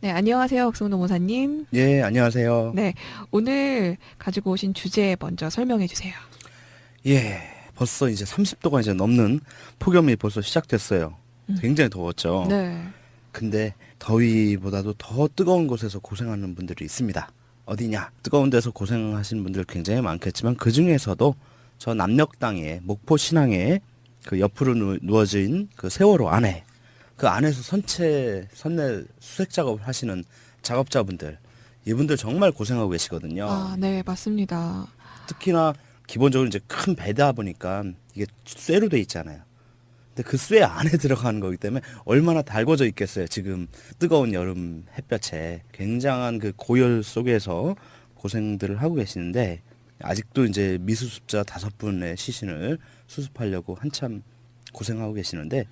네, 안녕하세요, 박성동 모사님. 예, 안녕하세요. 네, 오늘 가지고 오신 주제 먼저 설명해 주세요. 예, 벌써 이제 30도가 이제 넘는 폭염이 벌써 시작됐어요. 음. 굉장히 더웠죠. 네, 근데 더위보다도 더 뜨거운 곳에서 고생하는 분들이 있습니다. 어디냐? 뜨거운 데서 고생하시는 분들 굉장히 많겠지만 그 중에서도 저 남녘 땅에 목포 신항에 그 옆으로 누워진 그 세월호 안에 그 안에서 선내 수색 작업을 하시는 작업자분들 이분들 정말 고생하고 계시거든요. 아, 네, 맞습니다. 특히나 기본적으로 이제 큰 배다 보니까 이게 쇠로 돼 있잖아요. 근데 그 쇠 안에 들어가는 거기 때문에 얼마나 달궈져 있겠어요. 지금 뜨거운 여름 햇볕에 굉장한 그 고열 속에서 고생들을 하고 계시는데 아직도 이제 미수습자 5분의 시신을 수습하려고 한참 고생하고 계시는데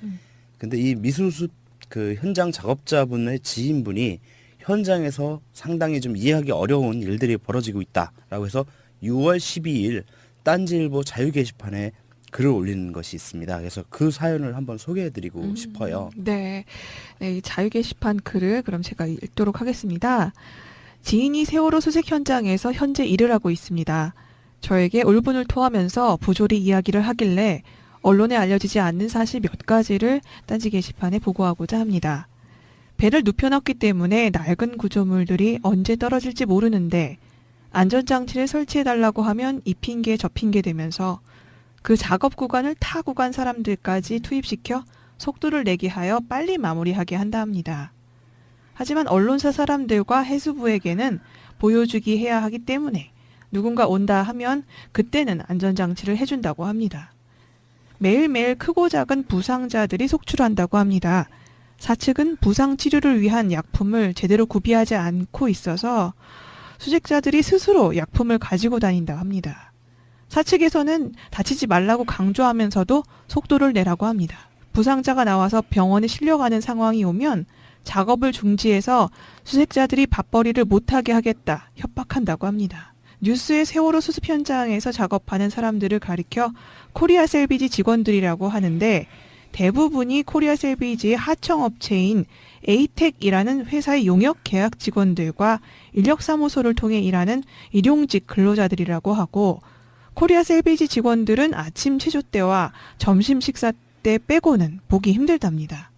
근데 이 미수습 그 현장 작업자분의 지인분이 현장에서 상당히 좀 이해하기 어려운 일들이 벌어지고 있다라고 해서 6월 12일 딴지일보 자유 게시판에 글을 올리는 것이 있습니다. 그래서 그 사연을 한번 소개해드리고 싶어요. 네, 네, 이 자유 게시판 글을 그럼 제가 읽도록 하겠습니다. 지인이 세월호 수색 현장에서 현재 일을 하고 있습니다. 저에게 울분을 토하면서 부조리 이야기를 하길래 언론에 알려지지 않는 사실 몇 가지를 딴지 게시판에 보고하고자 합니다. 배를 눕혀놨기 때문에 낡은 구조물들이 언제 떨어질지 모르는데 안전장치를 설치해달라고 하면 이 핑계 저 핑계 되면서 그 작업 구간을 타고 간 사람들까지 투입시켜 속도를 내게 하여 빨리 마무리하게 한다 합니다. 하지만 언론사 사람들과 해수부에게는 보여주기 해야 하기 때문에 누군가 온다 하면 그때는 안전장치를 해준다고 합니다. 매일매일 크고 작은 부상자들이 속출한다고 합니다. 사측은 부상 치료를 위한 약품을 제대로 구비하지 않고 있어서 수색자들이 스스로 약품을 가지고 다닌다 합니다. 사측에서는 다치지 말라고 강조하면서도 속도를 내라고 합니다. 부상자가 나와서 병원에 실려가는 상황이 오면 작업을 중지해서 수색자들이 밥벌이를 못하게 하겠다 협박한다고 합니다. 뉴스의 세월호 수습 현장에서 작업하는 사람들을 가리켜 코리아 셀비지 직원들이라고 하는데 대부분이 코리아 셀비지의 하청업체인 에이텍이라는 회사의 용역 계약 직원들과 인력사무소를 통해 일하는 일용직 근로자들이라고 하고 코리아 셀비지 직원들은 아침 체조 때와 점심 식사 때 빼고는 보기 힘들답니다.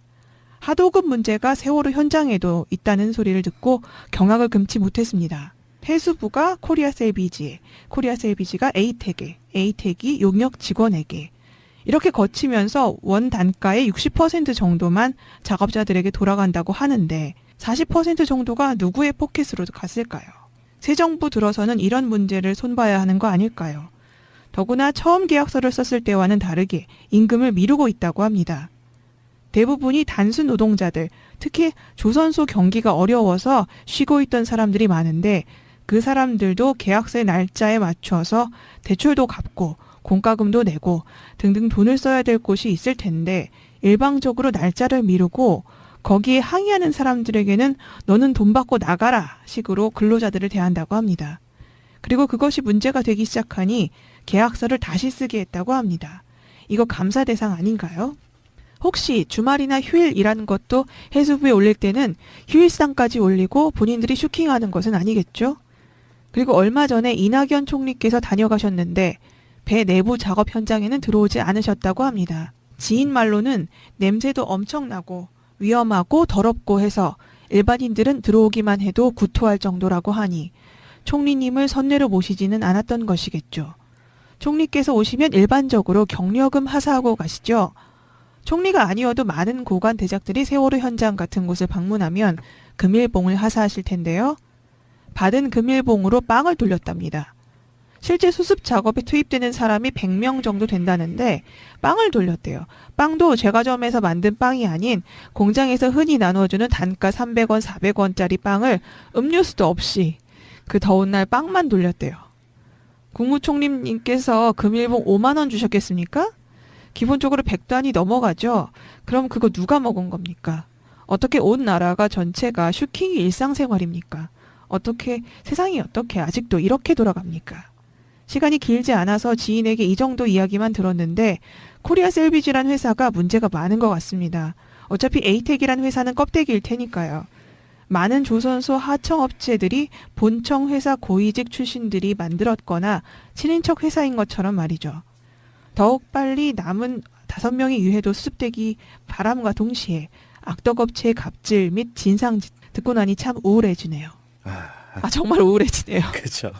하도급 문제가 세월호 현장에도 있다는 소리를 듣고 경악을 금치 못했습니다. 해수부가 코리아 셀비지에, 코리아 셀비지가 에이텍에, 에이텍이 용역 직원에게 이렇게 거치면서 원 단가의 60% 정도만 작업자들에게 돌아간다고 하는데 40% 정도가 누구의 포켓으로 갔을까요? 새 정부 들어서는 이런 문제를 손봐야 하는 거 아닐까요? 더구나 처음 계약서를 썼을 때와는 다르게 임금을 미루고 있다고 합니다. 대부분이 단순 노동자들, 특히 조선소 경기가 어려워서 쉬고 있던 사람들이 많은데 그 사람들도 계약서의 날짜에 맞춰서 대출도 갚고 공과금도 내고 등등 돈을 써야 될 곳이 있을 텐데 일방적으로 날짜를 미루고 거기에 항의하는 사람들에게는 너는 돈 받고 나가라 식으로 근로자들을 대한다고 합니다. 그리고 그것이 문제가 되기 시작하니 계약서를 다시 쓰게 했다고 합니다. 이거 감사 대상 아닌가요? 혹시 주말이나 휴일 일하는 것도 해수부에 올릴 때는 휴일수당까지 올리고 본인들이 슈킹하는 것은 아니겠죠? 그리고 얼마 전에 이낙연 총리께서 다녀가셨는데 배 내부 작업 현장에는 들어오지 않으셨다고 합니다. 지인 말로는 냄새도 엄청나고 위험하고 더럽고 해서 일반인들은 들어오기만 해도 구토할 정도라고 하니 총리님을 선례로 모시지는 않았던 것이겠죠. 총리께서 오시면 일반적으로 경력금 하사하고 가시죠. 총리가 아니어도 많은 고관 대작들이 세월호 현장 같은 곳을 방문하면 금일봉을 하사하실 텐데요. 받은 금일봉으로 빵을 돌렸답니다. 실제 수습 작업에 투입되는 사람이 100명 정도 된다는데 빵을 돌렸대요. 빵도 제과점에서 만든 빵이 아닌 공장에서 흔히 나눠주는 단가 300원, 400원짜리 빵을 음료수도 없이 그 더운 날 빵만 돌렸대요. 국무총리님께서 금일봉 5만 원 주셨겠습니까? 기본적으로 100단이 넘어가죠. 그럼 그거 누가 먹은 겁니까? 어떻게 온 나라가 전체가 슈킹이 일상생활입니까? 어떻게 세상이 어떻게 아직도 이렇게 돌아갑니까? 시간이 길지 않아서 지인에게 이 정도 이야기만 들었는데 코리아 셀비지란 회사가 문제가 많은 것 같습니다. 어차피 에이텍이란 회사는 껍데기일 테니까요. 많은 조선소 하청업체들이 본청 회사 고위직 출신들이 만들었거나 친인척 회사인 것처럼 말이죠. 더욱 빨리 남은 5명의 유해도 수습되기 바람과 동시에 악덕업체의 갑질 및 진상 듣고 나니 참 우울해지네요. 정말 우울해지네요. 그렇죠.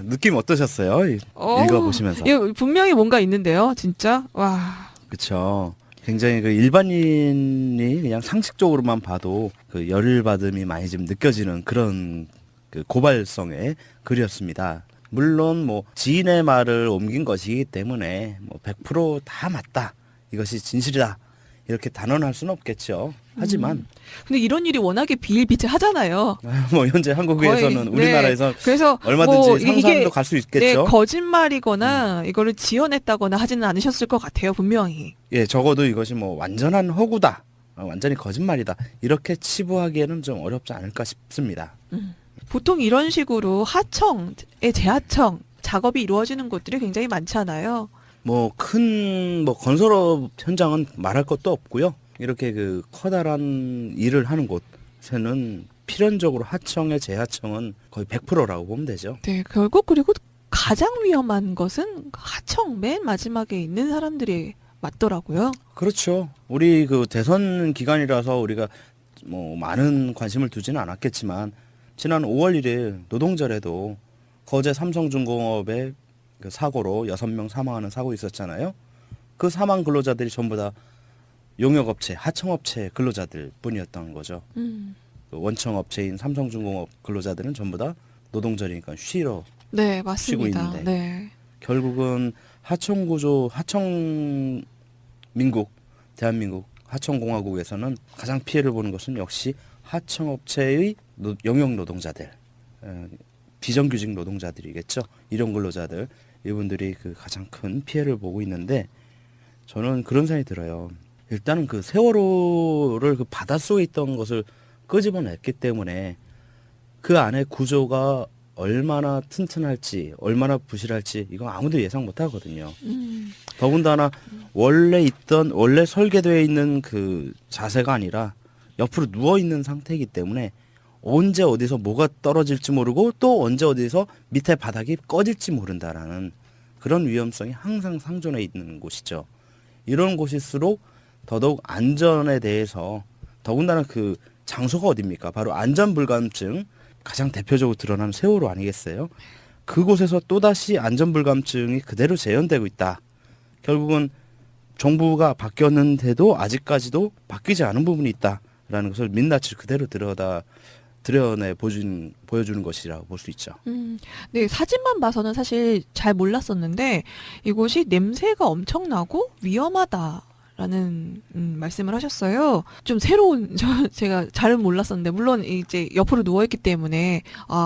느낌 어떠셨어요? 읽어보시면서. 이거 분명히 뭔가 있는데요, 진짜. 와. 그렇죠. 굉장히 그 일반인이 그냥 상식적으로만 봐도 그 열받음이 많이 좀 느껴지는 그런 그 고발성의 글이었습니다. 물론 뭐 지인의 말을 옮긴 것이기 때문에 뭐 100%다 맞다. 이것이 진실이다. 이렇게 단언할 수는 없겠죠. 하지만 근데 이런 일이 워낙에 비일비재하잖아요. 뭐 현재 한국에서는 거의, 우리나라에서 그래서 얼마든지 뭐 상상도 갈 수 있겠죠. 네, 거짓말이거나 이거를 지어냈다거나 하지는 않으셨을 것 같아요, 분명히. 예, 적어도 이것이 뭐 완전한 허구다, 완전히 거짓말이다 이렇게 치부하기에는 좀 어렵지 않을까 싶습니다. 보통 이런 식으로 하청의 재하청 작업이 이루어지는 곳들이 굉장히 많잖아요. 뭐 큰 뭐 건설업 현장은 말할 것도 없고요. 이렇게 그 커다란 일을 하는 곳에는 필연적으로 하청의 재하청은 거의 100%라고 보면 되죠. 네, 결국 그리고 가장 위험한 것은 하청 맨 마지막에 있는 사람들이 맞더라고요. 그렇죠. 우리 그 대선 기간이라서 우리가 뭐 많은 관심을 두지는 않았겠지만 지난 5월 1일 노동절에도 거제 삼성중공업의 그 사고로 6명 사망하는 사고 있었잖아요. 그 사망 근로자들이 전부 다 용역업체, 하청업체 근로자들 뿐이었던 거죠. 그 원청업체인 삼성중공업 근로자들은 전부 다 노동절이니까 쉬러 네, 쉬고 맞습니다. 있는데 네. 결국은 대한민국 하청공화국에서는 가장 피해를 보는 것은 역시 하청업체의 영역 노동자들, 비정규직 노동자들이겠죠. 일용 근로자들, 이분들이 그 가장 큰 피해를 보고 있는데 저는 그런 생각이 들어요. 일단은 그 세월호를 그 바닷속에 있던 것을 끄집어냈기 때문에 그 안에 구조가 얼마나 튼튼할지, 얼마나 부실할지 이거 아무도 예상 못 하거든요. 더군다나 원래 설계되어 있는 그 자세가 아니라 옆으로 누워 있는 상태이기 때문에 언제 어디서 뭐가 떨어질지 모르고 또 언제 어디서 밑에 바닥이 꺼질지 모른다라는 그런 위험성이 항상 상존해 있는 곳이죠. 이런 곳일수록 더더욱 안전에 대해서 더군다나 그 장소가 어딥니까? 바로 안전불감증 가장 대표적으로 드러나는 세월호 아니겠어요? 그곳에서 또다시 안전불감증이 그대로 재현되고 있다. 결국은 정부가 바뀌었는데도 아직까지도 바뀌지 않은 부분이 있다라는 것을 민낯을 그대로 드러내 보여주는 것이라고 볼 수 있죠. 네, 사진만 봐서는 사실 잘 몰랐었는데 이곳이 냄새가 엄청나고 위험하다라는 말씀을 하셨어요. 좀 새로운 제가 잘은 몰랐었는데 물론 이제 옆으로 누워 있기 때문에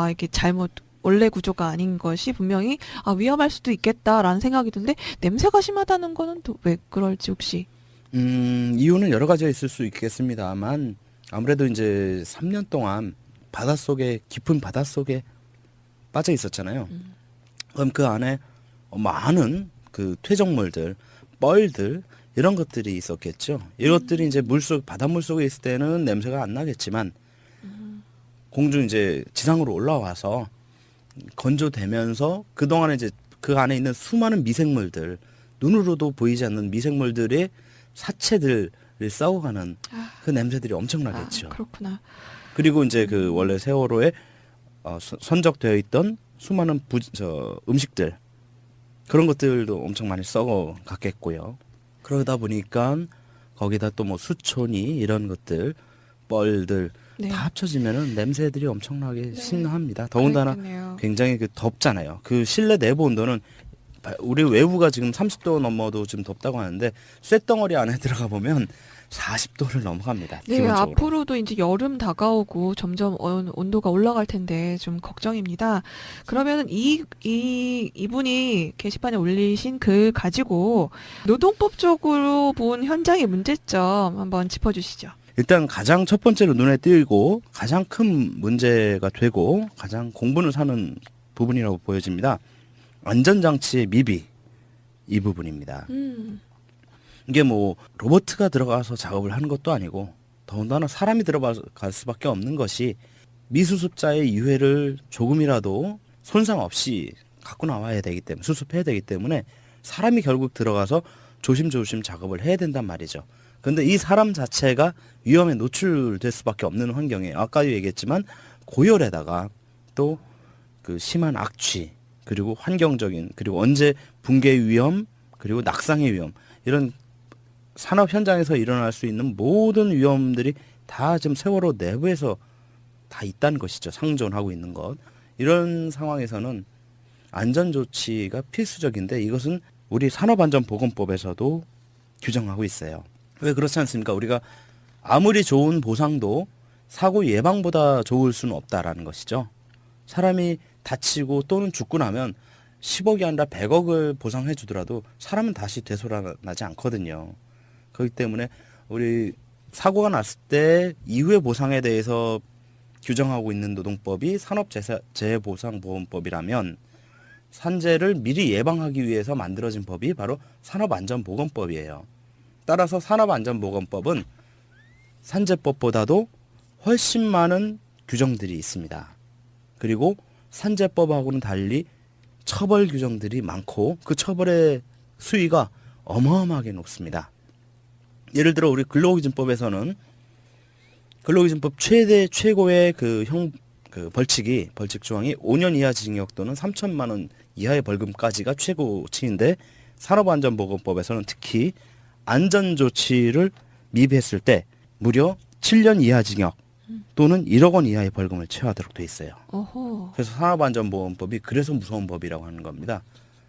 이렇게 잘못 원래 구조가 아닌 것이 분명히 위험할 수도 있겠다라는 생각이 드는데 냄새가 심하다는 거는 또 왜 그럴지 혹시? 이유는 여러 가지가 있을 수 있겠습니다만 아무래도 이제 3년 동안 깊은 바닷속에 빠져 있었잖아요. 그럼 그 안에 많은 그 퇴적물들, 뻘들 이런 것들이 있었겠죠. 이것들이 이제 바닷물 속에 있을 때는 냄새가 안 나겠지만 이제 지상으로 올라와서 건조되면서 그 동안에 이제 그 안에 있는 수많은 미생물들, 눈으로도 보이지 않는 미생물들의 사체들을 썩어가는 그 냄새들이 엄청나겠죠. 그렇구나. 그리고 이제 그 원래 세월호에 선적되어 있던 수많은 음식들 그런 것들도 엄청 많이 썩어 갔겠고요. 그러다 보니까 거기다 또 뭐 수초니 이런 것들 뻘들 네. 다 합쳐지면은 냄새들이 엄청나게 심합니다. 더군다나 그랬겠네요. 굉장히 덥잖아요. 그 실내 내부 온도는 우리 외부가 지금 30도 넘어도 좀 덥다고 하는데 쇳덩어리 안에 들어가 보면 40도를 넘어갑니다. 네, 기본적으로. 앞으로도 이제 여름 다가오고 점점 온도가 올라갈 텐데 좀 걱정입니다. 그러면 이분이 게시판에 올리신 글 가지고 노동법적으로 본 현장의 문제점 한번 짚어주시죠. 일단 가장 첫 번째로 눈에 띄고 가장 큰 문제가 되고 가장 공분을 사는 부분이라고 보여집니다. 안전장치의 미비 이 부분입니다. 이게 뭐 로봇가 들어가서 작업을 하는 것도 아니고 더군다나 사람이 들어갈 수밖에 없는 것이 미수습자의 유해를 조금이라도 손상 없이 갖고 나와야 되기 때문에 수습해야 되기 때문에 사람이 결국 들어가서 조심조심 작업을 해야 된단 말이죠. 근데 이 사람 자체가 위험에 노출될 수밖에 없는 환경이에요. 아까도 얘기했지만 고열에다가 또 그 심한 악취 그리고 환경적인 그리고 언제 붕괴 위험 그리고 낙상의 위험 이런 산업 현장에서 일어날 수 있는 모든 위험들이 다 지금 세월호 내부에서 다 있다는 것이죠. 상존하고 있는 것. 이런 상황에서는 안전조치가 필수적인데 이것은 우리 산업안전보건법에서도 규정하고 있어요. 왜 그렇지 않습니까? 우리가 아무리 좋은 보상도 사고 예방보다 좋을 수는 없다라는 것이죠. 사람이 다치고 또는 죽고 나면 10억이 아니라 100억을 보상해 주더라도 사람은 다시 되살아나지 않거든요. 그렇기 때문에 우리 사고가 났을 때 이후의 보상에 대해서 규정하고 있는 노동법이 산업재해보상보험법이라면 산재를 미리 예방하기 위해서 만들어진 법이 바로 산업안전보건법이에요. 따라서 산업안전보건법은 산재법보다도 훨씬 많은 규정들이 있습니다. 그리고 산재법하고는 달리 처벌 규정들이 많고 그 처벌의 수위가 어마어마하게 높습니다. 예를 들어 우리 근로기준법에서는 근로기준법 최고의 벌칙 조항이 5년 이하 징역 또는 3천만 원 이하의 벌금까지가 최고치인데 산업안전보건법에서는 특히 안전조치를 미비했을 때 무려 7년 이하 징역 또는 1억 원 이하의 벌금을 처하도록 돼 있어요. 어허. 그래서 산업안전보건법이 그래서 무서운 법이라고 하는 겁니다.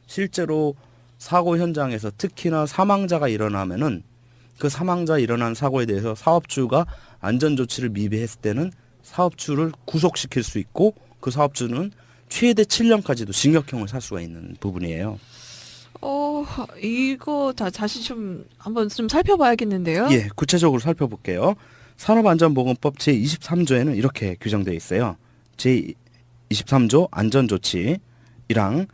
실제로 사고 현장에서 특히나 사망자가 일어나면은 그 사망자 일어난 사고에 대해서 사업주가 안전조치를 미비했을 때는 사업주를 구속시킬 수 있고 그 사업주는 최대 7년까지도 징역형을 살 수가 있는 부분이에요. 이거 다시 좀 한번 좀 살펴봐야겠는데요. 예, 구체적으로 살펴볼게요. 산업안전보건법 제23조에는 이렇게 규정되어 있어요. 제23조 안전조치 1항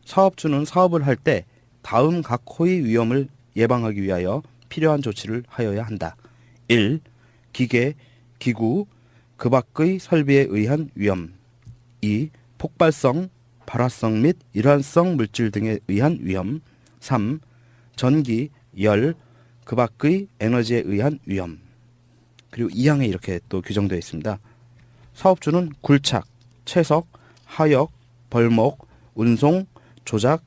사업주는 사업을 할 때 다음 각 호의 위험을 예방하기 위하여 필요한 조치를 하여야 한다. 1. 기계, 기구, 그 밖의 설비에 의한 위험. 2. 폭발성, 발화성 및 일환성 물질 등에 의한 위험. 3. 전기, 열, 그 밖의 에너지에 의한 위험. 그리고 2항에 이렇게 또 규정되어 있습니다. 사업주는 굴착, 채석, 하역, 벌목, 운송, 조작,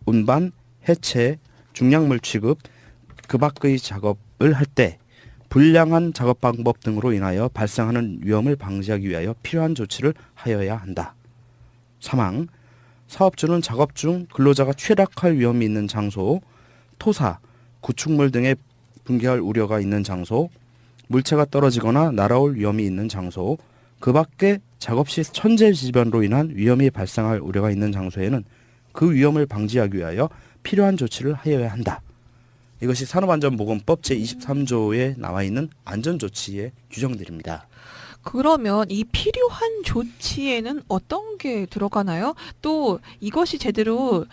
운반, 해체, 중량물 취급, 그 밖의 작업을 할 때 불량한 작업 방법 등으로 인하여 발생하는 위험을 방지하기 위하여 필요한 조치를 하여야 한다. 3항 사업주는 작업 중 근로자가 취락할 위험이 있는 장소, 토사, 구축물 등의 붕괴할 우려가 있는 장소, 물체가 떨어지거나 날아올 위험이 있는 장소, 그 밖에 작업 시 천재지변으로 인한 위험이 발생할 우려가 있는 장소에는 그 위험을 방지하기 위하여 필요한 조치를 하여야 한다. 이것이 산업안전보건법 제23조에 나와 있는 안전조치의 규정들입니다. 그러면 이 필요한 조치에는 어떤 게 들어가나요? 또 이것이 제대로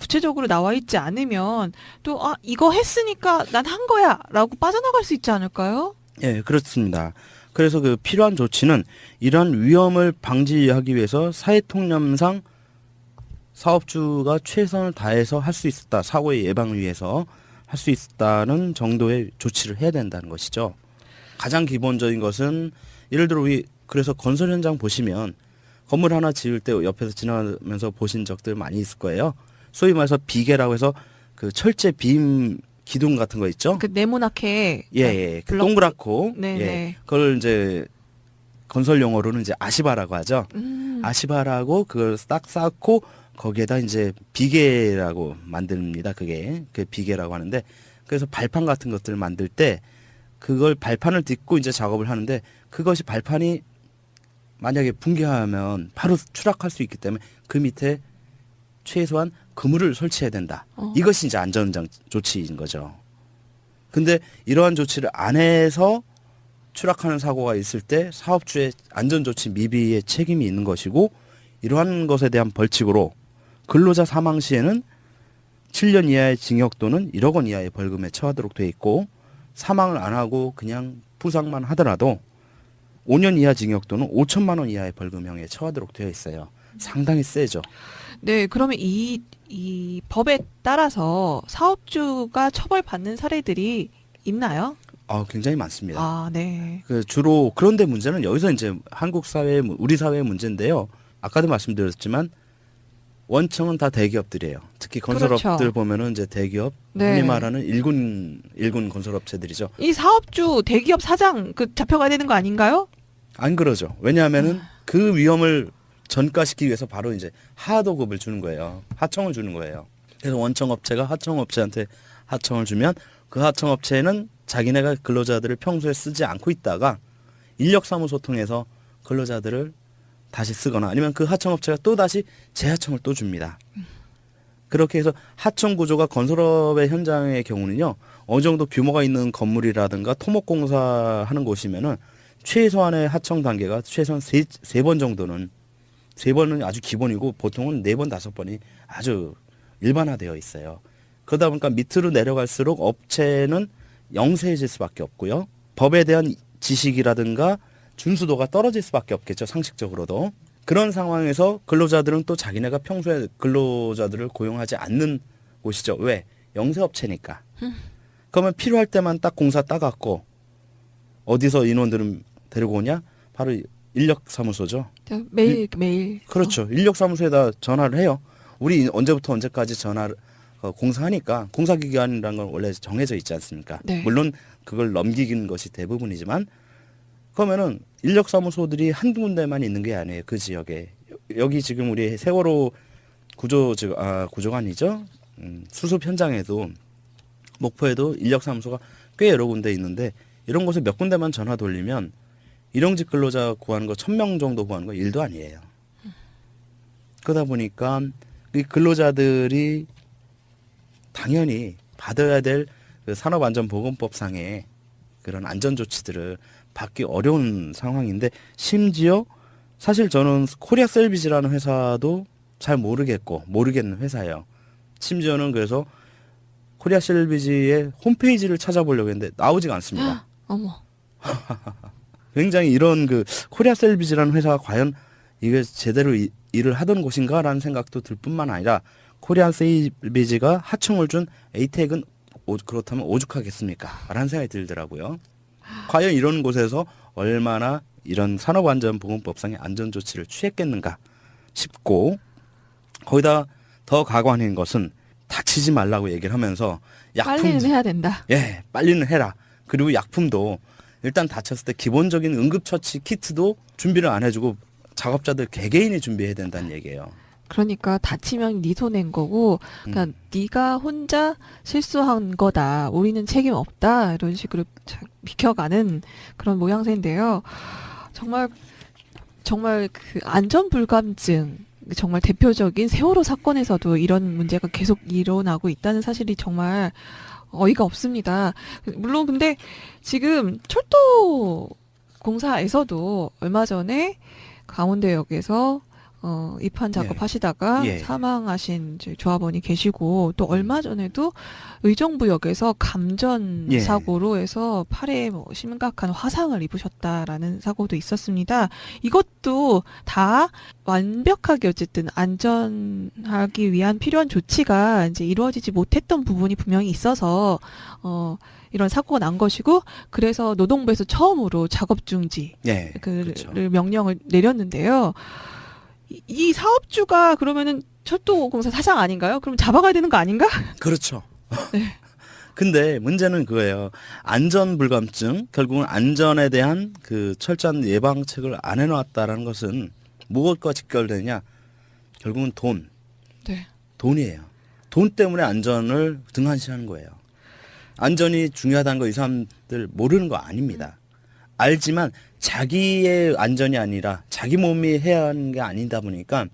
구체적으로 나와 있지 않으면 또 이거 했으니까 난 한 거야라고 빠져나갈 수 있지 않을까요? 예, 그렇습니다. 그래서 그 필요한 조치는 이러한 위험을 방지하기 위해서 사회통념상 사업주가 최선을 다해서 할 수 있었다. 사고의 예방을 위해서 할 수 있다는 정도의 조치를 해야 된다는 것이죠. 가장 기본적인 것은 예를 들어 그래서 건설 현장 보시면 건물 하나 지을 때 옆에서 지나가면서 보신 적들 많이 있을 거예요. 소위 말해서 비계라고 해서 그 철제 빔 기둥 같은 거 있죠. 그 네모나게 예, 그 블럭- 동그랗고 네네. 예, 그걸 이제 건설 용어로는 이제 아시바라고 하죠. 음. 아시바라고 그걸 딱 쌓고 거기에다 이제 비계라고 만듭니다. 그게 그 비계라고 하는데 그래서 발판 같은 것들을 만들 때 그걸 발판을 딛고 이제 작업을 하는데 그것이 발판이 만약에 붕괴하면 바로 추락할 수 있기 때문에 그 밑에 최소한 그물을 설치해야 된다. 이것이 이제 안전 조치인 거죠. 근데 이러한 조치를 안 해서 추락하는 사고가 있을 때 사업주의 안전조치 미비의 책임이 있는 것이고 이러한 것에 대한 벌칙으로 근로자 사망 시에는 7년 이하의 징역 또는 1억 원 이하의 벌금에 처하도록 돼 있고 사망을 안 하고 그냥 부상만 하더라도 5년 이하 징역 또는 5천만 원 이하의 벌금형에 처하도록 되어 있어요. 상당히 세죠. 네, 그러면 이 법에 따라서 사업주가 처벌받는 사례들이 있나요? 굉장히 많습니다. 아, 네. 주로 그런데 문제는 여기서 이제 한국 사회, 우리 사회의 문제인데요. 아까도 말씀드렸지만 원청은 다 대기업들이에요. 특히 건설업들 그렇죠. 보면은 이제 대기업, 네. 흔히 말하는 일군 건설업체들이죠. 이 사업주 대기업 사장 잡혀가야 되는 거 아닌가요? 안 그러죠. 왜냐하면은 그 위험을 전가시키기 위해서 바로 이제 하도급을 주는 거예요. 하청을 주는 거예요. 그래서 원청업체가 하청업체한테 하청을 주면 그 하청업체는 자기네가 근로자들을 평소에 쓰지 않고 있다가 인력사무소 통해서 근로자들을 다시 쓰거나 아니면 그 하청업체가 또 다시 재하청을 또 줍니다. 그렇게 해서 하청 구조가 건설업의 현장의 경우는요, 어느 정도 규모가 있는 건물이라든가 토목공사 하는 곳이면은 최소한의 하청 단계가 최소한 세 번 정도는, 세 번은 아주 기본이고 보통은 4번, 5번이 아주 일반화되어 있어요. 그러다 보니까 밑으로 내려갈수록 업체는 영세해질 수밖에 없고요. 법에 대한 지식이라든가 준수도가 떨어질 수밖에 없겠죠. 상식적으로도. 그런 상황에서 근로자들은 또 자기네가 평소에 근로자들을 고용하지 않는 곳이죠. 왜? 영세업체니까. 그러면 필요할 때만 딱 공사 따갖고 어디서 인원들은 데리고 오냐? 바로 인력사무소죠. 매일. 그렇죠. 인력사무소에다 전화를 해요. 우리 언제부터 언제까지 전화를 공사하니까 공사기간이라는 건 원래 정해져 있지 않습니까? 네. 물론 그걸 넘기는 것이 대부분이지만 그러면은 인력사무소들이 한두 군데만 있는 게 아니에요. 그 지역에. 여기 지금 우리 세월호 구조가 아니죠. 수습 현장에도 목포에도 인력사무소가 꽤 여러 군데 있는데 이런 곳에 몇 군데만 전화 돌리면 일용직 근로자 구하는 거 1,000명 정도 구하는 거 일도 아니에요. 그러다 보니까 이 근로자들이 당연히 받아야 될 그 산업안전보건법상의 그런 안전조치들을 받기 어려운 상황인데 심지어 사실 저는 코리아 셀비지라는 회사도 잘 모르겠는 회사예요. 심지어는 그래서 코리아 셀비지의 홈페이지를 찾아보려고 했는데 나오지가 않습니다. 어머. 굉장히 이런 그 코리아 셀비지라는 회사가 과연 이게 제대로 일을 하던 곳인가라는 생각도 들 뿐만 아니라 코리아 셀비지가 하청을 준 에이텍은 그렇다면 오죽하겠습니까? 라는 생각이 들더라고요. 과연 이런 곳에서 얼마나 이런 산업안전보건법상의 안전조치를 취했겠는가 싶고 거기다 더 가관인 것은 다치지 말라고 얘기를 하면서 빨리는 해야 된다. 예, 빨리는 해라. 그리고 약품도 일단 다쳤을 때 기본적인 응급처치 키트도 준비를 안 해주고 작업자들 개개인이 준비해야 된다는 얘기예요. 그러니까 다치면 네 손해인 거고, 그러니까 네가 혼자 실수한 거다. 우리는 책임 없다. 이런 식으로 비켜가는 그런 모양새인데요. 정말 그 안전불감증, 정말 대표적인 세월호 사건에서도 이런 문제가 계속 일어나고 있다는 사실이 정말 어이가 없습니다. 물론 근데 지금 철도 공사에서도 얼마 전에 강원대역에서 입판 작업하시다가 예. 사망하신 이제 조합원이 계시고 또 얼마 전에도 의정부역에서 감전 예. 사고로 해서 팔에 심각한 화상을 입으셨다라는 사고도 있었습니다. 이것도 다 완벽하게 어쨌든 안전하기 위한 필요한 조치가 이제 이루어지지 못했던 부분이 분명히 있어서 이런 사고가 난 것이고 그래서 노동부에서 처음으로 작업 중지 예, 를 그렇죠. 명령을 내렸는데요. 이 사업주가 그러면은 철도공사 사장 아닌가요? 그럼 잡아가야 되는 거 아닌가? 그렇죠. 네. 근데 문제는 그거예요. 안전불감증, 결국은 안전에 대한 그 철저한 예방책을 안 해놨다라는 것은 무엇과 직결되냐? 결국은 네. 돈이에요. 돈 때문에 안전을 등한시하는 거예요. 안전이 중요하다는 거 이 사람들 모르는 거 아닙니다. 알지만 자기의 안전이 아니라 자기 몸이 해야 하는 게 아니다 보니까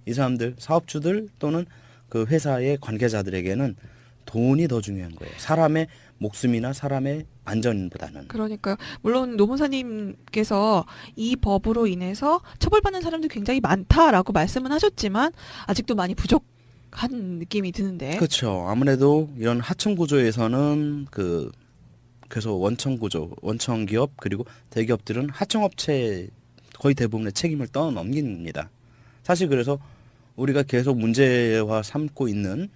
이 사람들 사업주들 또는 그 회사의 관계자들에게는 돈이 더 중요한 거예요. 사람의 목숨이나 사람의 안전보다는. 그러니까요. 물론 노무사님께서 이 법으로 인해서 처벌받는 사람들이 굉장히 많다라고 말씀은 하셨지만 아직도 많이 부족한 느낌이 드는데. 그렇죠. 아무래도 이런 하청 구조에서는 그 그래서 원청 구조, 원청 기업 그리고 대기업들은 하청업체 거의 대부분의 책임을 떠넘깁니다. 사실 그래서 우리가 계속 문제화 삼고 있는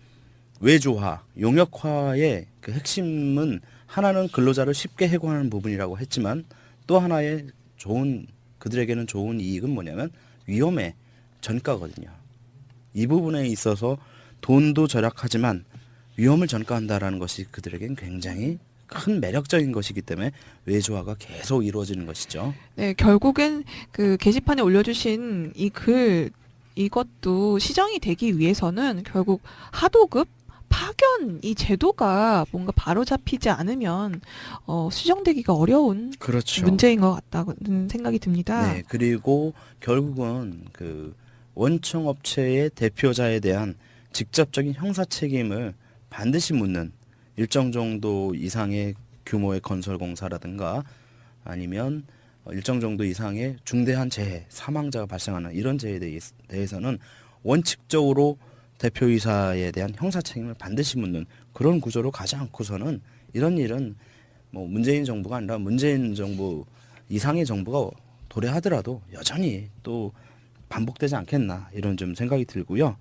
외주화, 용역화의 그 핵심은 하나는 근로자를 쉽게 해고하는 부분이라고 했지만 또 하나의 그들에게는 좋은 이익은 뭐냐면 위험의 전가거든요. 이 부분에 있어서 돈도 절약하지만 위험을 전가한다라는 것이 그들에겐 굉장히 큰 매력적인 것이기 때문에 외주화가 계속 이루어지는 것이죠. 네, 결국엔 그 게시판에 올려주신 이 글, 이것도 시정이 되기 위해서는 결국 하도급, 파견 이 제도가 뭔가 바로 잡히지 않으면 수정되기가 어려운 그렇죠. 문제인 것 같다는 생각이 듭니다. 네, 그리고 결국은 그 원청업체의 대표자에 대한 직접적인 형사 책임을 반드시 묻는 일정 정도 이상의 규모의 건설공사라든가 아니면 일정 정도 이상의 중대한 재해, 사망자가 발생하는 이런 재해에 대해서는 원칙적으로 대표이사에 대한 형사 책임을 반드시 묻는 그런 구조로 가지 않고서는 이런 일은 뭐 문재인 정부가 아니라 문재인 정부 이상의 정부가 도래하더라도 여전히 또 반복되지 않겠나 이런 좀 생각이 들고요.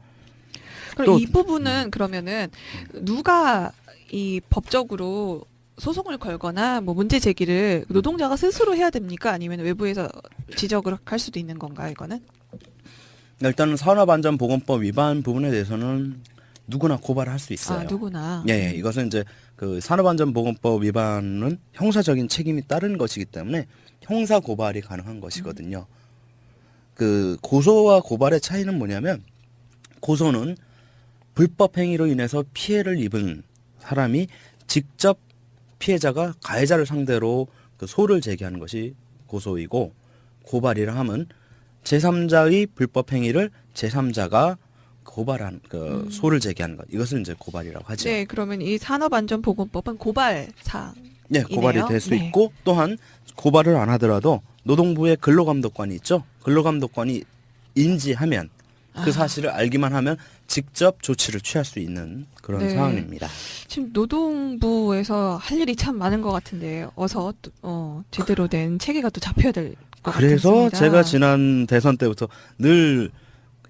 그럼 또- 이 부분은 그러면은 누가 이 법적으로 소송을 걸거나 뭐 문제 제기를 노동자가 스스로 해야 됩니까? 아니면 외부에서 지적을 할 수도 있는 건가요, 이거는? 일단은 산업안전보건법 위반 부분에 대해서는 누구나 고발할 수 있어요. 아, 누구나. 예, 이것은 이제 그 산업안전보건법 위반은 형사적인 책임이 따르는 것이기 때문에 형사 고발이 가능한 것이거든요. 그 고소와 고발의 차이는 뭐냐면 고소는 불법 행위로 인해서 피해를 입은 사람이 직접 피해자가 가해자를 상대로 그 소를 제기하는 것이 고소이고 고발이라 함은 제3자의 불법 행위를 제3자가 고발한 그 소를 제기하는 것 이것을 이제 고발이라고 하죠. 네, 그러면 이 산업안전보건법은 고발 사항. 네, 고발이 될 수 네. 있고 또한 고발을 안 하더라도 노동부의 근로감독관이 있죠. 근로감독관이 인지하면 그 사실을 알기만 하면 직접 조치를 취할 수 있는 그런 네. 상황입니다. 지금 노동부에서 할 일이 참 많은 것 같은데 어서 제대로 된 체계가 또 잡혀야 될 것 그래서 같습니다. 제가 지난 대선 때부터 늘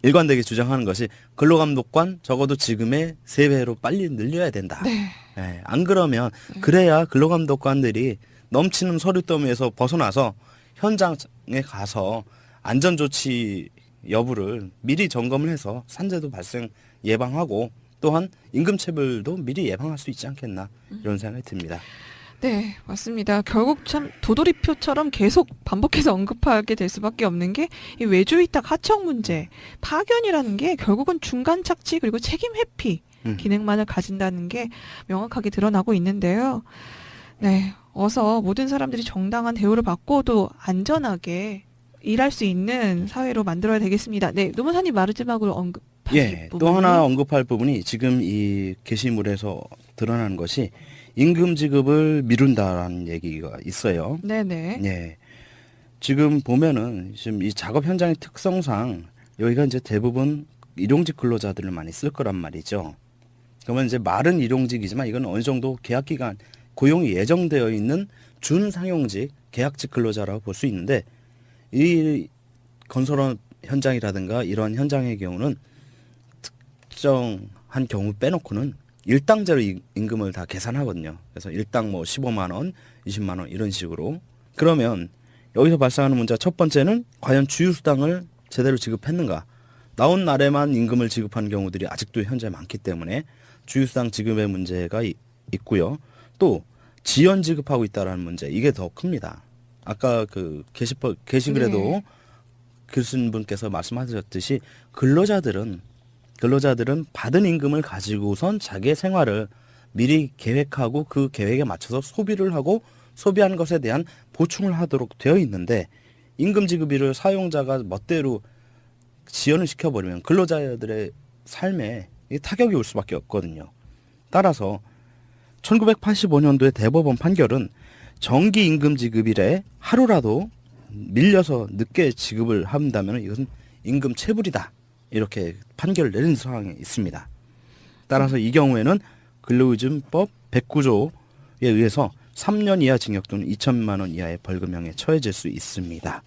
일관되게 주장하는 것이 근로감독관 적어도 지금의 3배로 빨리 늘려야 된다. 네. 예, 안 그러면 그래야 근로감독관들이 넘치는 서류 더미에서 벗어나서 현장에 가서 안전조치 여부를 미리 점검을 해서 산재도 발생 예방하고 또한 임금체불도 미리 예방할 수 있지 않겠나 이런 생각이 듭니다. 네, 맞습니다. 결국 참 도돌이표처럼 계속 반복해서 언급하게 될 수밖에 없는 게 이 외주위탁 하청 문제, 파견이라는 게 결국은 중간 착취 그리고 책임 회피 기능만을 가진다는 게 명확하게 드러나고 있는데요. 네, 어서 모든 사람들이 정당한 대우를 받고 또 안전하게 일할 수 있는 사회로 만들어야 되겠습니다. 네, 노무사님 마지막으로 언급하실 예, 또 부분이 하나 언급할 부분이 지금 이 게시물에서 드러나는 것이 임금 지급을 미룬다라는 얘기가 있어요. 네네. 예. 지금 보면은 지금 이 작업 현장의 특성상 여기가 이제 대부분 일용직 근로자들을 많이 쓸 거란 말이죠. 그러면 이제 말은 일용직이지만 이건 어느 정도 계약 기간 고용이 예정되어 있는 준상용직 계약직 근로자라고 볼 수 있는데 이 건설업 현장이라든가 이런 현장의 경우는 특정한 경우 빼놓고는 일당제로 임금을 다 계산하거든요. 그래서 일당 뭐 15만 원, 20만 원 이런 식으로. 그러면 여기서 발생하는 문제 첫 번째는 과연 주휴수당을 제대로 지급했는가? 나온 날에만 임금을 지급한 경우들이 아직도 현재 많기 때문에 주휴수당 지급의 문제가 있고요. 또 지연 지급하고 있다라는 문제 이게 더 큽니다. 아까 그 게시글에도 네. 글 쓴 분께서 말씀하셨듯이 근로자들은 받은 임금을 가지고선 자기의 생활을 미리 계획하고 그 계획에 맞춰서 소비를 하고 소비한 것에 대한 보충을 하도록 되어 있는데 임금 지급일을 사용자가 멋대로 지연을 시켜버리면 근로자들의 삶에 타격이 올 수밖에 없거든요. 따라서 1985년도의 대법원 판결은 정기 임금 지급일에 하루라도 밀려서 늦게 지급을 한다면 이것은 임금 체불이다. 이렇게 판결을 내린 상황이 있습니다. 따라서 이 경우에는 근로기준법 109조에 의해서 3년 이하 징역 또는 2천만 원 이하의 벌금형에 처해질 수 있습니다.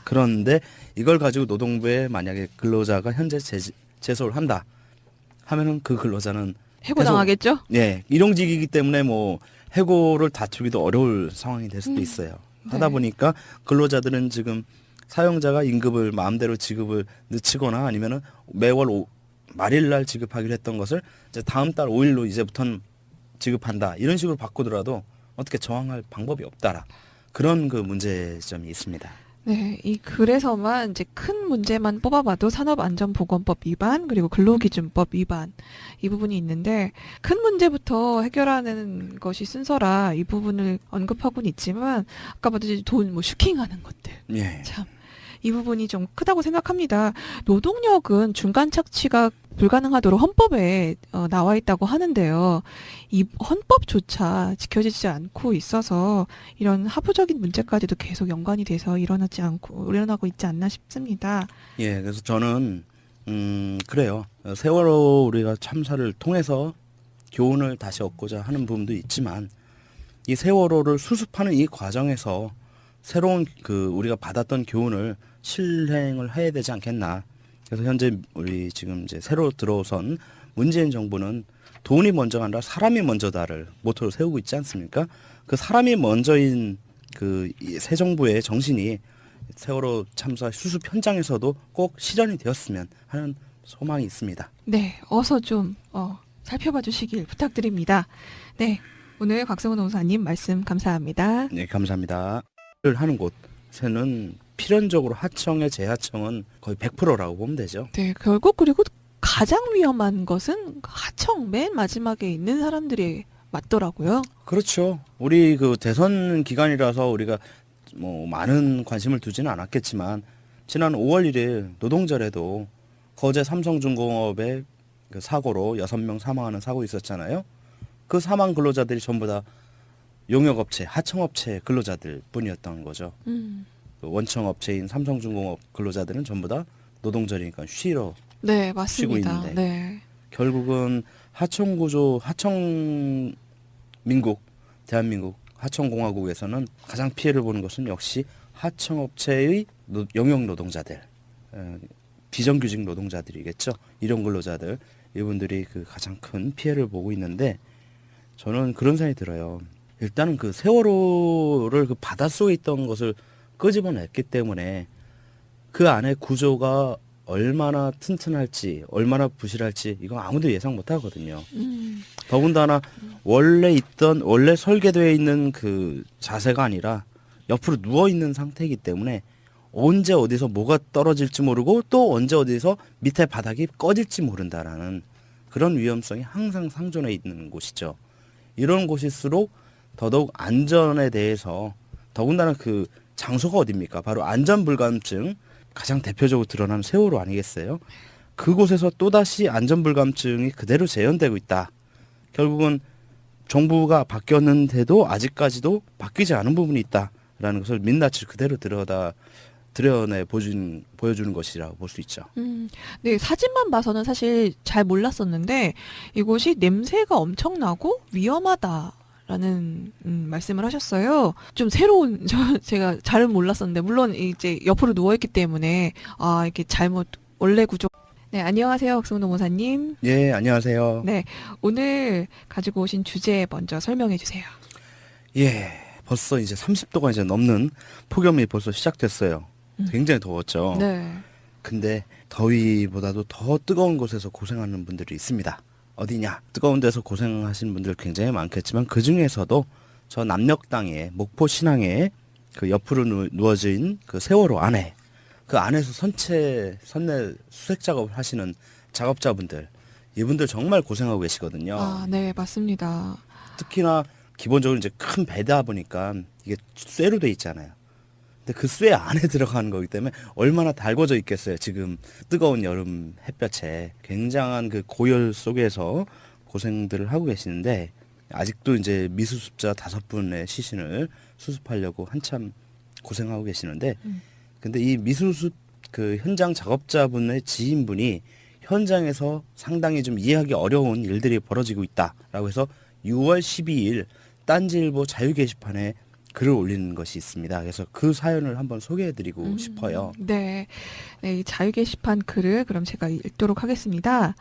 그런데 이걸 가지고 노동부에 만약에 근로자가 현재 제소를 한다 하면은 그 근로자는 해고당하겠죠? 예, 일용직이기 때문에 뭐 해고를 다투기도 어려울 상황이 될 수도 있어요. 하다 네. 보니까 근로자들은 지금 사용자가 임금을 마음대로 지급을 늦추거나 아니면은 매월 말일날 지급하기로 했던 것을 이제 다음 달 5일로 이제부터는 지급한다 이런 식으로 바꾸더라도 어떻게 저항할 방법이 없다라 그런 그 문제점이 있습니다. 네, 이 글에서만 이제 큰 문제만 뽑아봐도 산업안전보건법 위반 그리고 근로기준법 위반 이 부분이 있는데 큰 문제부터 해결하는 것이 순서라 이 부분을 언급하고는 있지만 아까 봤듯이 돈 뭐 슈킹하는 것들 예. 참 이 부분이 좀 크다고 생각합니다. 노동력은 중간 착취가 불가능하도록 헌법에 나와 있다고 하는데요. 이 헌법조차 지켜지지 않고 있어서 이런 하부적인 문제까지도 계속 연관이 돼서 일어나고 있지 않나 싶습니다. 예, 그래서 저는 그래요. 세월호 우리가 참사를 통해서 교훈을 다시 얻고자 하는 부분도 있지만 이 세월호를 수습하는 이 과정에서 새로운 그 우리가 받았던 교훈을 실행을 해야 되지 않겠나. 그래서 현재 우리 지금 이제 새로 들어선 문재인 정부는 돈이 먼저가 아니라 사람이 먼저다를 모토로 세우고 있지 않습니까? 그 사람이 먼저인 그 새 정부의 정신이 세월호 참사 수습 현장에서도 꼭 실현이 되었으면 하는 소망이 있습니다. 네, 어서 좀 살펴봐 주시길 부탁드립니다. 네, 오늘 곽승훈 노사님 말씀 감사합니다. 네, 감사합니다. 를 하는 곳에는 필연적으로 하청의 재하청은 거의 100%라고 보면 되죠. 네, 결국 그리고 가장 위험한 것은 하청 맨 마지막에 있는 사람들이 맞더라고요. 그렇죠. 우리 그 대선 기간이라서 우리가 뭐 많은 관심을 두지는 않았겠지만 지난 5월 1일 노동절에도 거제 삼성중공업의 그 사고로 6명 사망하는 사고 있었잖아요. 그 사망 근로자들이 전부 다 용역업체, 하청업체 근로자들 뿐이었던 거죠. 그 원청업체인 삼성중공업 근로자들은 전부 다 노동절이니까 쉬러 네, 쉬고 맞습니다. 있는데 네. 결국은 대한민국 하청공화국에서는 가장 피해를 보는 것은 역시 하청업체의 영역 노동자들, 비정규직 노동자들이겠죠. 일용 근로자들, 이분들이 그 가장 큰 피해를 보고 있는데 저는 그런 생각이 들어요. 일단은 그 세월호를 그 바닷속에 있던 것을 끄집어냈기 때문에 그 안에 구조가 얼마나 튼튼할지, 얼마나 부실할지 이건 아무도 예상 못 하거든요. 더군다나 원래 설계되어 있는 그 자세가 아니라 옆으로 누워 있는 상태이기 때문에 언제 어디서 뭐가 떨어질지 모르고 또 언제 어디서 밑에 바닥이 꺼질지 모른다라는 그런 위험성이 항상 상존해 있는 곳이죠. 이런 곳일수록 더더욱 안전에 대해서 더군다나 그 장소가 어딥니까? 바로 안전불감증 가장 대표적으로 드러나는 세월호 아니겠어요? 그곳에서 또다시 안전불감증이 그대로 재현되고 있다. 결국은 정부가 바뀌었는데도 아직까지도 바뀌지 않은 부분이 있다라는 것을 민낯을 그대로 드러내 보여주는 것이라고 볼 수 있죠. 네, 사진만 봐서는 사실 잘 몰랐었는데 이곳이 냄새가 엄청나고 위험하다라는 말씀을 하셨어요. 좀 새로운 제가 잘은 몰랐었는데 물론 이제 옆으로 누워 있기 때문에 이렇게 잘못 원래 구조. 네, 안녕하세요, 박승훈 노무사님. 예, 안녕하세요. 네, 오늘 가지고 오신 주제 먼저 설명해 주세요. 예, 벌써 이제 30도가 이제 넘는 폭염이 벌써 시작됐어요. 굉장히 더웠죠. 네. 근데 더위보다도 더 뜨거운 곳에서 고생하는 분들이 있습니다. 어디냐? 뜨거운 데서 고생하시는 분들 굉장히 많겠지만 그 중에서도 저 남녘 목포 신항에 그 옆으로 누워진 그 세월호 안에 그 안에서 선내 수색 작업을 하시는 작업자분들 이분들 정말 고생하고 계시거든요. 네, 맞습니다. 특히나 기본적으로 이제 큰 배다 보니까 이게 쇠로 돼 있잖아요. 근데 그 쇠 안에 들어가는 거기 때문에 얼마나 달궈져 있겠어요. 지금 뜨거운 여름 햇볕에 굉장한 그 고열 속에서 고생들을 하고 계시는데 아직도 이제 미수습자 5분의 시신을 수습하려고 한참 고생하고 계시는데 근데 이 미수습 그 현장 작업자분의 지인분이 현장에서 상당히 좀 이해하기 어려운 일들이 벌어지고 있다라고 해서 6월 12일 딴지일보 자유 게시판에 글을 올리는 것이 있습니다. 그래서 그 사연을 한번 소개해드리고 싶어요. 네. 네, 이 자유 게시판 글을 그럼 제가 읽도록 하겠습니다.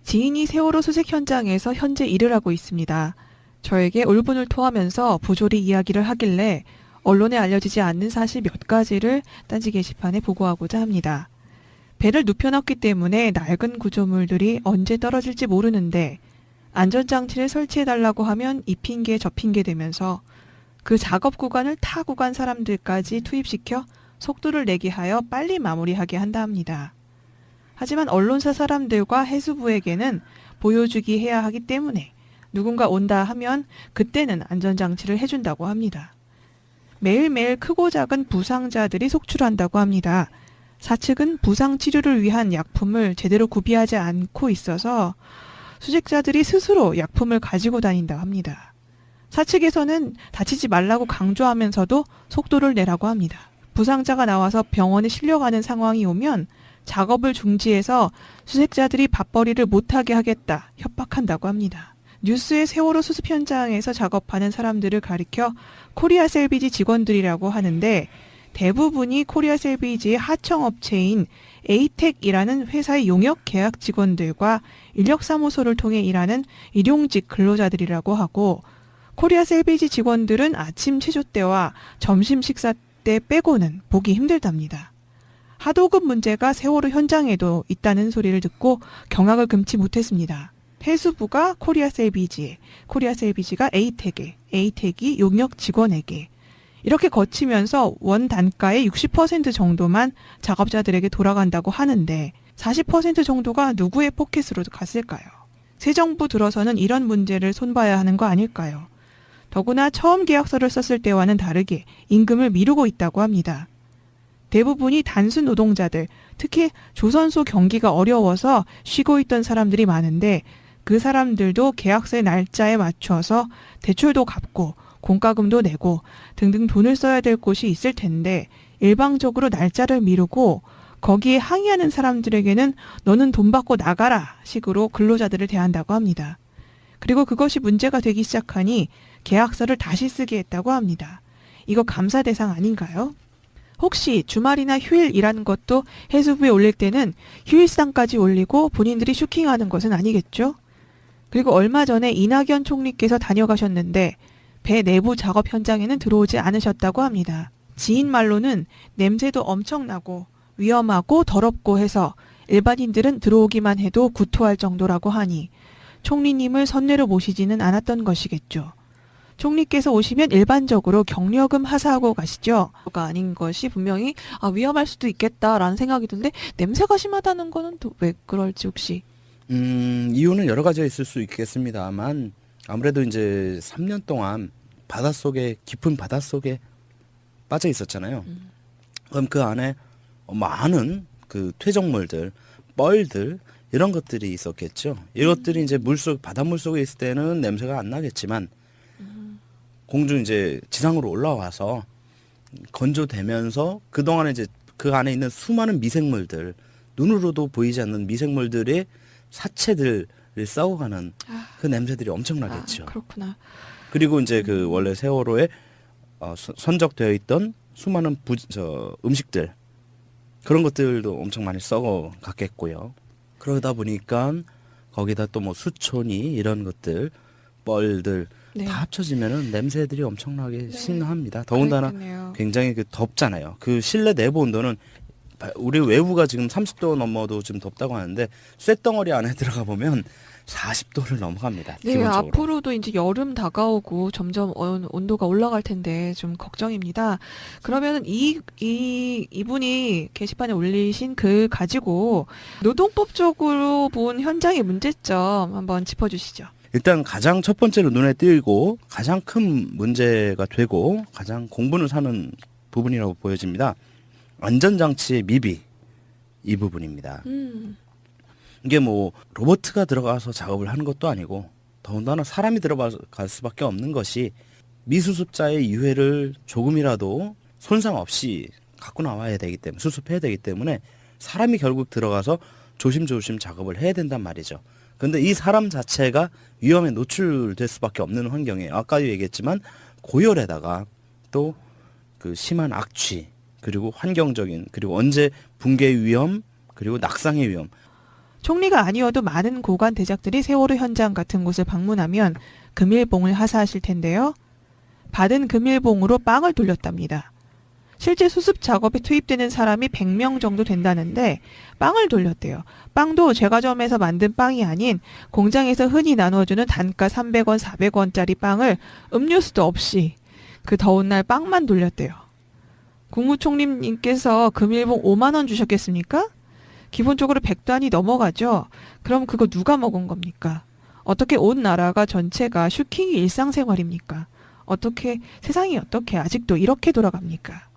지인이 세월호 수색 현장에서 현재 일을 하고 있습니다. 저에게 울분을 토하면서 부조리 이야기를 하길래 언론에 알려지지 않는 사실 몇 가지를 딴지 게시판에 보고하고자 합니다. 배를 눕혀놨기 때문에 낡은 구조물들이 언제 떨어질지 모르는데 안전장치를 설치해달라고 하면 이 핑계 저 핑계 되면서 그 작업 구간을 타 구간 사람들까지 투입시켜 속도를 내게 하여 빨리 마무리하게 한다 합니다. 하지만 언론사 사람들과 해수부에게는 보여주기 해야 하기 때문에 누군가 온다 하면 그때는 안전장치를 해준다고 합니다. 매일매일 크고 작은 부상자들이 속출한다고 합니다. 사측은 부상 치료를 위한 약품을 제대로 구비하지 않고 있어서 수색자들이 스스로 약품을 가지고 다닌다고 합니다. 사측에서는 다치지 말라고 강조하면서도 속도를 내라고 합니다. 부상자가 나와서 병원에 실려가는 상황이 오면 작업을 중지해서 수색자들이 밥벌이를 못하게 하겠다 협박한다고 합니다. 뉴스의 세월호 수습 현장에서 작업하는 사람들을 가리켜 코리아 셀비지 직원들이라고 하는데 대부분이 코리아 셀비지의 하청업체인 에이텍이라는 회사의 용역 계약 직원들과 인력사무소를 통해 일하는 일용직 근로자들이라고 하고 코리아 셀비지 직원들은 아침 체조 때와 점심 식사 때 빼고는 보기 힘들답니다. 하도급 문제가 세월호 현장에도 있다는 소리를 듣고 경악을 금치 못했습니다. 해수부가 코리아 셀비지에, 코리아 셀비지가 에이텍에, 에이텍이 용역 직원에게 이렇게 거치면서 원 단가의 60% 정도만 작업자들에게 돌아간다고 하는데 40% 정도가 누구의 포켓으로 갔을까요? 새 정부 들어서는 이런 문제를 손봐야 하는 거 아닐까요? 더구나 처음 계약서를 썼을 때와는 다르게 임금을 미루고 있다고 합니다. 대부분이 단순 노동자들, 특히 조선소 경기가 어려워서 쉬고 있던 사람들이 많은데 그 사람들도 계약서의 날짜에 맞춰서 대출도 갚고 공과금도 내고 등등 돈을 써야 될 곳이 있을 텐데 일방적으로 날짜를 미루고 거기에 항의하는 사람들에게는 너는 돈 받고 나가라 식으로 근로자들을 대한다고 합니다. 그리고 그것이 문제가 되기 시작하니 계약서를 다시 쓰게 했다고 합니다. 이거 감사 대상 아닌가요? 혹시 주말이나 휴일 일하는 것도 해수부에 올릴 때는 휴일수당까지 올리고 본인들이 슈킹하는 것은 아니겠죠? 그리고 얼마 전에 이낙연 총리께서 다녀가셨는데 배 내부 작업 현장에는 들어오지 않으셨다고 합니다. 지인 말로는 냄새도 엄청나고 위험하고 더럽고 해서 일반인들은 들어오기만 해도 구토할 정도라고 하니 총리님을 선례로 모시지는 않았던 것이겠죠. 총리께서 오시면 일반적으로 경력금 하사하고 가시죠. 가 아닌 것이 분명히 위험할 수도 있겠다라는 생각이 드는데 냄새가 심하다는 거는 또 왜 그럴지 혹시? 이유는 여러 가지가 있을 수 있겠습니다만 아무래도 이제 3년 동안 바닷속에 깊은 바닷속에 빠져 있었잖아요. 그럼 그 안에 많은 그 퇴적물들, 뻘들 이런 것들이 있었겠죠. 이것들이 이제 물속 바닷물 속에 있을 때는 냄새가 안 나겠지만 공중 이제 지상으로 올라와서 건조되면서 그 동안에 이제 그 안에 있는 수많은 미생물들 눈으로도 보이지 않는 미생물들의 사체들을 썩어가는 그 냄새들이 엄청나겠죠. 그렇구나. 그리고 이제 그 원래 세월호에 선적되어 있던 수많은 음식들 그런 것들도 엄청 많이 썩어갔겠고요. 그러다 보니까 거기다 또 뭐 수초니 이런 것들 뻘들 네. 다 합쳐지면은 냄새들이 엄청나게 심합니다. 더군다나 그렇겠네요. 굉장히 그 덥잖아요. 그 실내 내부 온도는 우리 외부가 지금 30도 넘어도 좀 덥다고 하는데 쇳덩어리 안에 들어가 보면 40도를 넘어갑니다. 네, 기본적으로. 앞으로도 이제 여름 다가오고 점점 온도가 올라갈 텐데 좀 걱정입니다. 그러면 이분이 게시판에 올리신 글 가지고 노동법적으로 본 현장의 문제점 한번 짚어주시죠. 일단 가장 첫 번째로 눈에 띄고 가장 큰 문제가 되고 가장 공분을 사는 부분이라고 보여집니다. 안전장치의 미비 이 부분입니다. 이게 뭐 로봇가 들어가서 작업을 하는 것도 아니고 더군다나 사람이 들어갈 수밖에 없는 것이 미수습자의 유해를 조금이라도 손상 없이 갖고 나와야 되기 때문에 수습해야 되기 때문에 사람이 결국 들어가서 조심조심 작업을 해야 된단 말이죠. 근데 이 사람 자체가 위험에 노출될 수밖에 없는 환경이에요. 아까도 얘기했지만 고열에다가 또 그 심한 악취, 그리고 환경적인, 그리고 언제 붕괴 위험, 그리고 낙상의 위험. 총리가 아니어도 많은 고관 대작들이 세월호 현장 같은 곳을 방문하면 금일봉을 하사하실 텐데요. 받은 금일봉으로 빵을 돌렸답니다. 실제 수습 작업에 투입되는 사람이 100명 정도 된다는데 빵을 돌렸대요. 빵도 제과점에서 만든 빵이 아닌 공장에서 흔히 나눠주는 단가 300원, 400원짜리 빵을 음료수도 없이 그 더운 날 빵만 돌렸대요. 국무총리님께서 금일봉 5만 원 주셨겠습니까? 기본적으로 100단이 넘어가죠. 그럼 그거 누가 먹은 겁니까? 어떻게 온 나라가 전체가 슈킹이 일상생활입니까? 어떻게 세상이 어떻게 아직도 이렇게 돌아갑니까?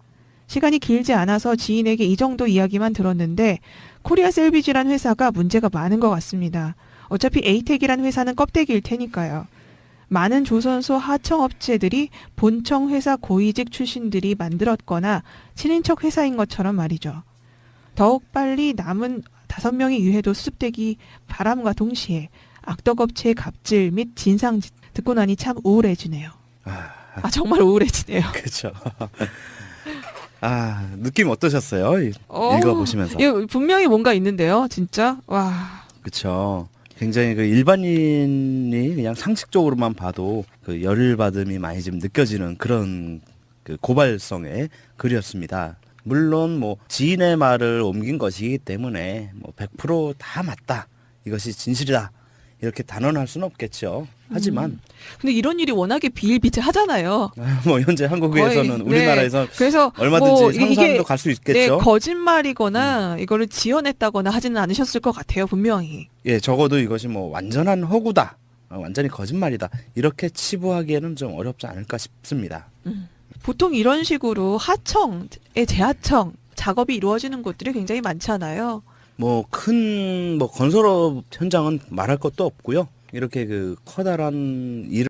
시간이 길지 않아서 지인에게 이 정도 이야기만 들었는데 코리아 셀비지란 회사가 문제가 많은 것 같습니다. 어차피 에이텍이란 회사는 껍데기일 테니까요. 많은 조선소 하청업체들이 본청 회사 고위직 출신들이 만들었거나 친인척 회사인 것처럼 말이죠. 더욱 빨리 남은 5명의 유해도 수습되기 바람과 동시에 악덕업체의 갑질 및 진상짓 듣고 나니 참 우울해지네요. 정말 우울해지네요. 그렇죠. 느낌 어떠셨어요? 읽어보시면서. 이거 분명히 뭔가 있는데요, 진짜. 와. 그렇죠. 굉장히 그 일반인이 그냥 상식적으로만 봐도 그 열받음이 많이 좀 느껴지는 그런 그 고발성의 글이었습니다. 물론 뭐 지인의 말을 옮긴 것이기 때문에 뭐 100%다 맞다. 이것이 진실이다. 이렇게 단언할 수는 없겠죠. 하지만 근데 이런 일이 워낙에 비일비재하잖아요. 뭐 현재 한국에서는 거의, 우리나라에서 그래서 얼마든지 뭐 상상도 갈 수 있겠죠. 네, 거짓말이거나 이거를 지어냈다거나 하지는 않으셨을 것 같아요, 분명히. 예, 적어도 이것이 뭐 완전한 허구다. 완전히 거짓말이다. 이렇게 치부하기에는 좀 어렵지 않을까 싶습니다. 보통 이런 식으로 하청의 재하청 작업이 이루어지는 곳들이 굉장히 많잖아요. 뭐 큰 뭐 건설업 현장은 말할 것도 없고요. 이렇게 그 커다란 일